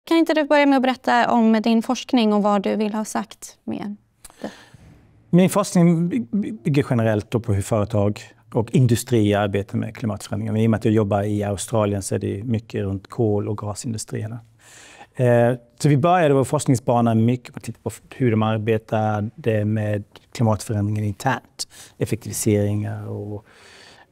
Kan inte du börja med att berätta om din forskning och vad du vill ha sagt med det? Min forskning bygger generellt på hur företag och industri arbetar med klimatförändringar. I och med att jag jobbar i Australien så är det mycket runt kol- och gasindustrierna. Så vi började vår forskningsbana mycket på att titta på hur de arbetar med klimatförändringen internt. Effektiviseringar och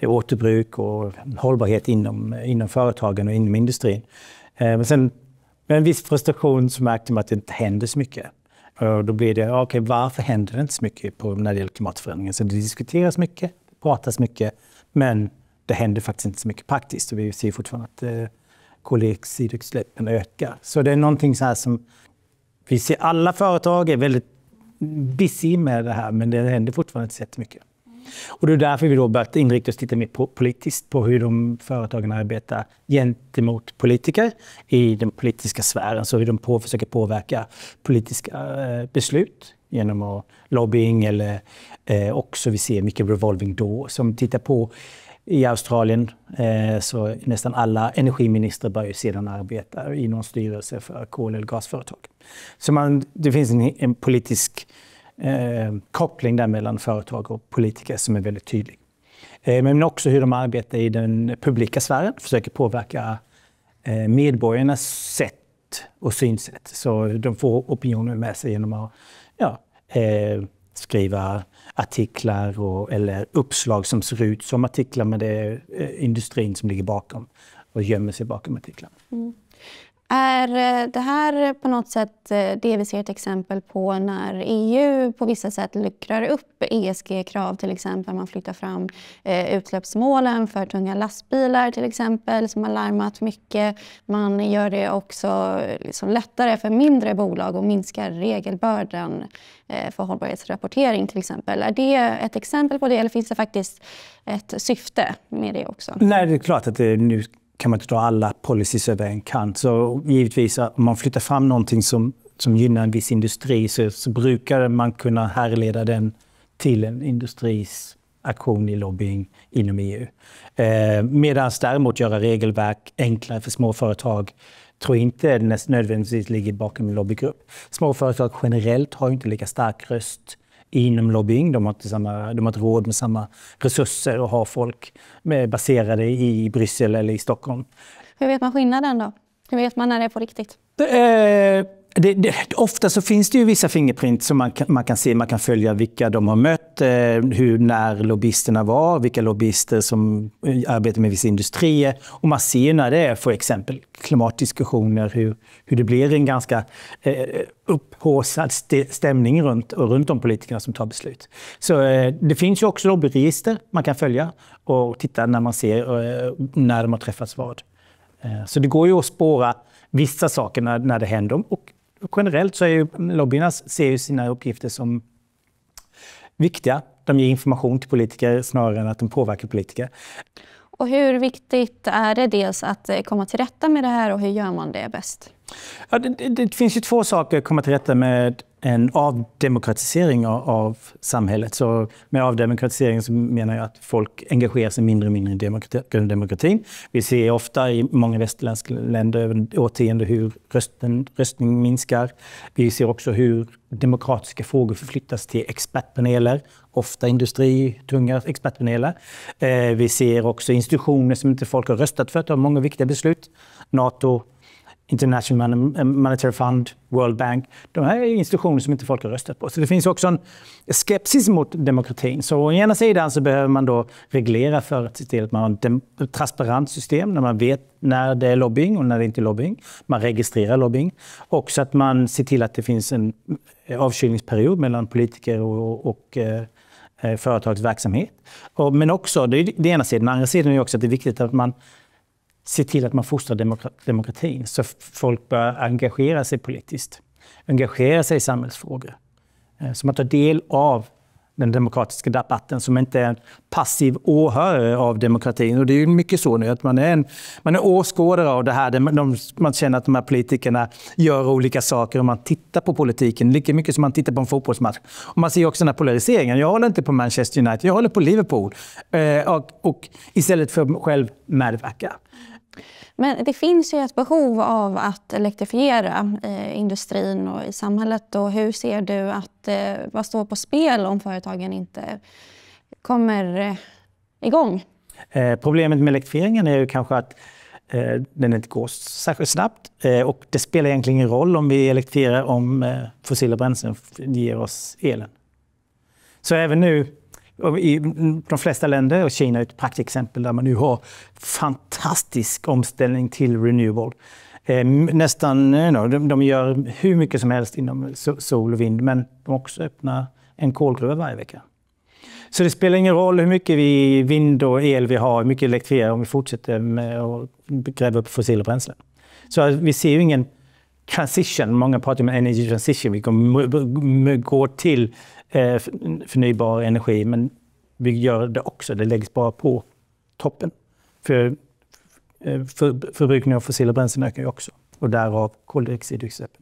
återbruk och hållbarhet inom företagen och inom industrin. Men sen med en viss frustration så märkte man att det inte händer så mycket. Och då blir det, okej, varför händer det inte så mycket när det gäller klimatförändringen? Så det diskuteras mycket, det pratas mycket, men det händer faktiskt inte så mycket praktiskt. Och vi ser fortfarande att koldioxidutsläppen ökar. Så det är någonting så här som vi ser, alla företag är väldigt busy med det här, men det händer fortfarande inte så mycket. Och det är därför vi då börjat inrikta oss titta mer politiskt på hur de företagen arbetar gentemot politiker i den politiska sfären. Så hur de försöker påverka politiska beslut genom att lobbying eller också vi ser mycket revolving door som tittar på i Australien så nästan alla energiministrar börjar sedan arbeta i någon styrelse för kol- eller gasföretag. Så det finns en politisk koppling där mellan företag och politiker som är väldigt tydlig. Men också hur de arbetar i den publika sfären, försöker påverka medborgarnas sätt och synsätt. Så de får opinioner med sig genom att skriva artiklar eller uppslag som ser ut som artiklar, men det är industrin som ligger bakom och gömmer sig bakom artiklarna. Mm. Är det här på något sätt det vi ser ett exempel på när EU på vissa sätt luckrar upp ESG-krav, till exempel man flyttar fram utsläppsmålen för tunga lastbilar till exempel som har larmat mycket. Man gör det också liksom lättare för mindre bolag och minskar regelbördan för hållbarhetsrapportering till exempel. Är det ett exempel på det eller finns det faktiskt ett syfte med det också? Nej, det är klart att det nu kan man inte dra alla policies över en kant. Så givetvis om man flyttar fram någonting som gynnar en viss industri så brukar man kunna härleda den till en industris aktion i lobbying inom EU. Medan däremot göra regelverk enklare för småföretag tror inte nödvändigtvis ligger bakom en lobbygrupp. Småföretag generellt har inte lika stark röst inom lobbying. De har inte råd med samma resurser och har folk baserade i Bryssel eller i Stockholm. Hur vet man skillnaden då? Hur vet man när det är på riktigt? Ofta så finns det ju vissa fingerprint som man kan se, man kan följa vilka de har mött, när lobbyisterna var, vilka lobbyister som arbetar med vissa industrier. Och man ser när det är för exempel klimatdiskussioner, hur det blir en ganska upphaussad stämning runt de politikerna som tar beslut. Så det finns ju också lobbyregister man kan följa och titta när man ser när de har träffats vad. Så det går ju att spåra vissa saker när det händer. Och generellt så är ju lobbyerna ser ju sina uppgifter som viktiga. De ger information till politiker snarare än att de påverkar politiker. Och hur viktigt är det dels att komma till rätta med det här och hur gör man det bäst? Ja, det finns ju två saker att komma till rätta med. En avdemokratisering av samhället. Så med avdemokratisering så menar jag att folk engagerar sig mindre och mindre i demokratin. Vi ser ofta i många västerländska länder över årtionden hur röstning minskar. Vi ser också hur demokratiska frågor förflyttas till expertpaneler. Ofta tunga expertpaneler. Vi ser också institutioner som inte folk har röstat för att ha många viktiga beslut. NATO, International Monetary Fund, World Bank. De här är institutioner som inte folk har röstat på. Så det finns också en skepsis mot demokratin. Så å ena sidan så behöver man då reglera för att se till att man har ett transparent system när man vet när det är lobbying och när det inte är lobbying. Man registrerar lobbying. Och så att man ser till att det finns en avkylningsperiod mellan politiker och företagsverksamhet. Men också, det är det ena sidan. Den andra sidan är också att det är viktigt att man se till att man fostrar demokratin så folk börjar engagera sig politiskt, engagera sig i samhällsfrågor. Så man tar del av den demokratiska debatten som inte är en passiv åhörare av demokratin. Och det är ju mycket så nu att man är åskådare av det här. Man känner att de här politikerna gör olika saker och man tittar på politiken lika mycket som man tittar på en fotbollsmatch. Och man ser också den här polariseringen. Jag håller inte på Manchester United, jag håller på Liverpool. Och istället för själv medverka. Men det finns ju ett behov av att elektrifiera industrin och i samhället. Och hur ser du att vad står på spel om företagen inte kommer igång? Problemet med elektrifieringen är ju kanske att den inte går särskilt snabbt. Och det spelar egentligen ingen roll om vi elektrifierar om fossila bränslen ger oss elen. Så även nu i de flesta länder, och Kina är ett praktexempel där man nu har fantastisk omställning till renewable. Nästan, de gör hur mycket som helst inom sol och vind, men de också öppnar en kolgruva varje vecka. Så det spelar ingen roll hur mycket vind och el vi har, hur mycket elektrifierar om vi fortsätter med att gräva upp fossila bränslen. Så vi ser ju ingen transition, många pratar om energy transition, vi kommer gå till förnybar energi, men vi gör det också, det läggs bara på toppen. För förbrukningen av fossila bränslen ökar ju också, och därav koldioxidutsläppen.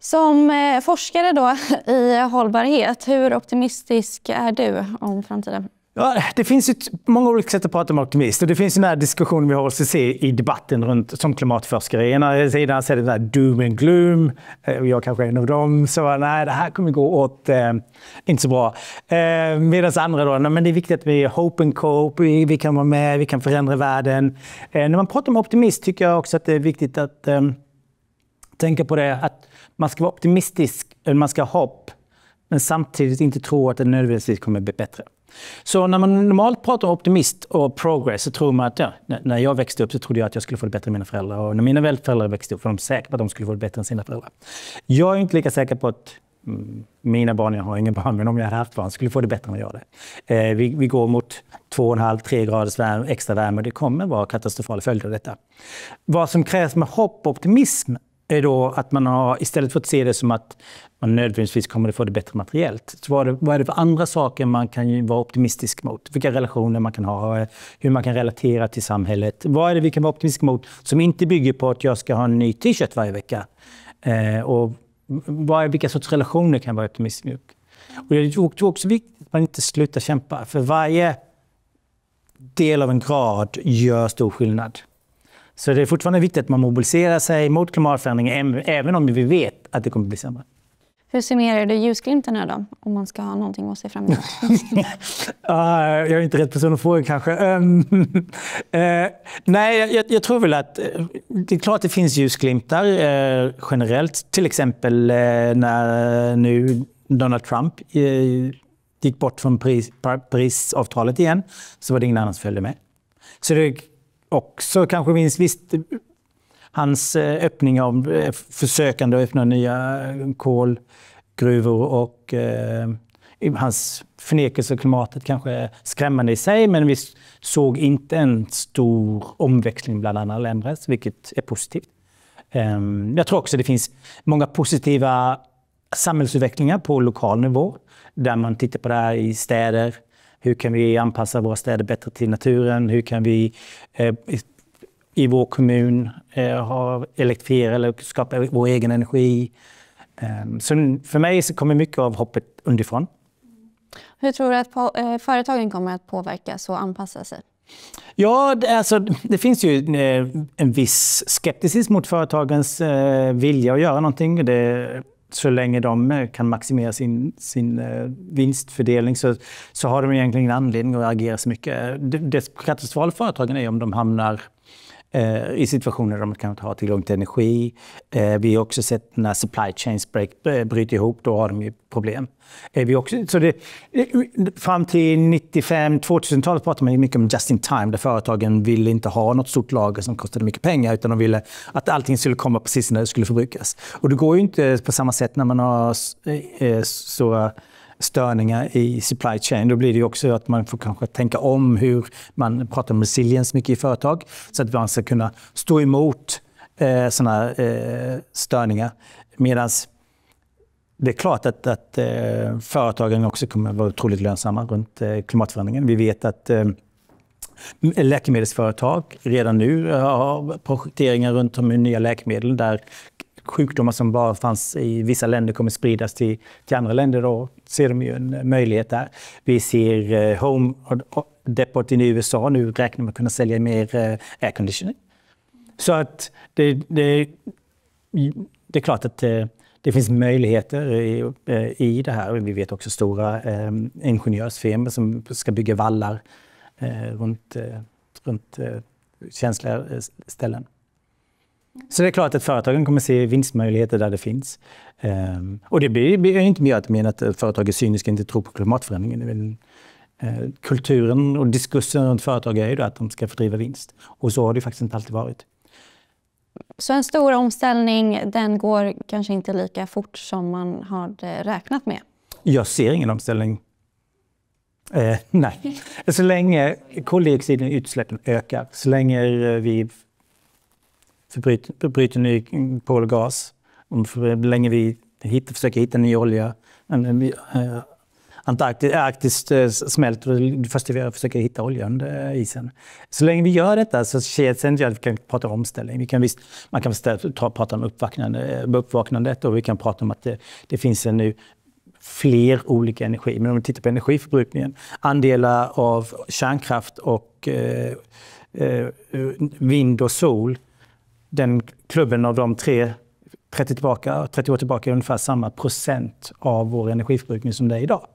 Som forskare då i hållbarhet, hur optimistisk är du om framtiden? Ja, det finns ju många olika sätt att prata om optimist, och det finns ju den här diskussionen vi har att se i debatten runt som klimatforskare. Ena sidan så är det där doom and gloom, och jag kanske är en av dem, så nej, det här kommer gå åt inte så bra. Medan andra då, men det är viktigt att vi är hope and cope, vi kan vara med, vi kan förändra världen. När man pratar om optimist tycker jag också att det är viktigt att tänka på det, att man ska vara optimistisk, man ska ha hopp, men samtidigt inte tro att det nödvändigtvis kommer bli bättre. Så när man normalt pratar om optimist och progress så tror man att när jag växte upp så trodde jag att jag skulle få det bättre än mina föräldrar. Och när mina föräldrar växte upp var de säkra på att de skulle få det bättre än sina föräldrar. Jag är inte lika säker på att mina barn, jag har ingen barn, men om jag hade haft barn skulle få det bättre än jag det. Vi går mot 2,5-3 graders extra värme och det kommer vara katastrofala följder av detta. Vad som krävs med hopp och optimism är då att man har, istället för att se det som att man nödvändigtvis kommer att få det bättre materiellt, så vad är det för andra saker man kan vara optimistisk mot? Vilka relationer man kan ha, hur man kan relatera till samhället. Vad är det vi kan vara optimistiska mot som inte bygger på att jag ska ha en ny t-shirt varje vecka? Och vilka sorts relationer kan vara optimistisk mot? Och det är också viktigt att man inte slutar kämpa, för varje del av en grad gör stor skillnad. Så det är fortfarande viktigt att man mobiliserar sig mot klimatförändring, även om vi vet att det kommer att bli sämre. Hur summerar du ljusglimtarna då, om man ska ha någonting att se fram emot? Jag är inte rätt person att fråga kanske. Nej, jag tror väl att det är klart att det finns ljusglimtar generellt. Till exempel när nu Donald Trump gick bort från Parisavtalet igen, så var det ingen annan som följde med. Så det också kanske minst visst hans öppning av försökande att öppna nya kolgruvor och hans förnekelse av klimatet kanske är skrämmande i sig, men vi såg inte en stor omväxling bland andra länder, vilket är positivt. Jag tror också det finns många positiva samhällsutvecklingar på lokal nivå där man tittar på det här i städer. Hur kan vi anpassa våra städer bättre till naturen? Hur kan vi i vår kommun elektrifiera eller skapa vår egen energi? Så för mig så kommer mycket av hoppet underifrån. Hur tror du att företagen kommer att påverkas och anpassa sig? Ja, det finns ju en viss skepticism mot företagens vilja att göra någonting. Så länge de kan maximera sin vinstfördelning så har de egentligen ingen anledning att agera så mycket. Det katastrofala företagen är om de hamnar i situationer där de kan ha tillgång till energi. Vi har också sett när supply chains bryter ihop, då har de ju problem. Fram till 95-2000-talet pratade man mycket om just in time, där företagen ville inte ha något stort lager som kostade mycket pengar, utan de ville att allting skulle komma precis när det skulle förbrukas. Och det går ju inte på samma sätt när man har så störningar i supply chain. Då blir det ju också att man får kanske tänka om hur man pratar om resilience mycket i företag, så att man ska kunna stå emot sådana störningar. Medan det är klart att företagen också kommer att vara otroligt lönsamma runt klimatförändringen. Vi vet att läkemedelsföretag redan nu har projekteringar runt om nya läkemedel där sjukdomar som bara fanns i vissa länder kommer spridas till andra länder. Då ser de ju en möjlighet där. Vi ser Depot i USA nu räknar med att kunna sälja mer airconditioning. Så att det är klart att det finns möjligheter i det här. Vi vet också stora ingenjörsfirmor som ska bygga vallar runt känsliga ställen. Så det är klart att företagen kommer se vinstmöjligheter där det finns. Och det blir inte mer att mena att företag är cyniska och inte tror på klimatförändringen. Det är väl, kulturen och diskursen runt företag är ju då att de ska fördriva vinst. Och så har det faktiskt inte alltid varit. Så en stor omställning, den går kanske inte lika fort som man hade räknat med? Jag ser ingen omställning. Nej. Så länge koldioxiden i utsläppen ökar, så länge vi förbryter ny kol och gas, så länge vi försöker hitta ny olja, Arktis smälter, det första vi gör är att försöka hitta olja under isen. Så länge vi gör detta så ser det inte att vi kan prata om omställning. Man kan prata om uppvaknandet och vi kan prata om att det finns nu fler olika energi. Men om vi tittar på energiförbrukningen, andelar av kärnkraft och vind och sol, den klubben av de 30 år tillbaka är ungefär samma procent av vår energiförbrukning som det är idag.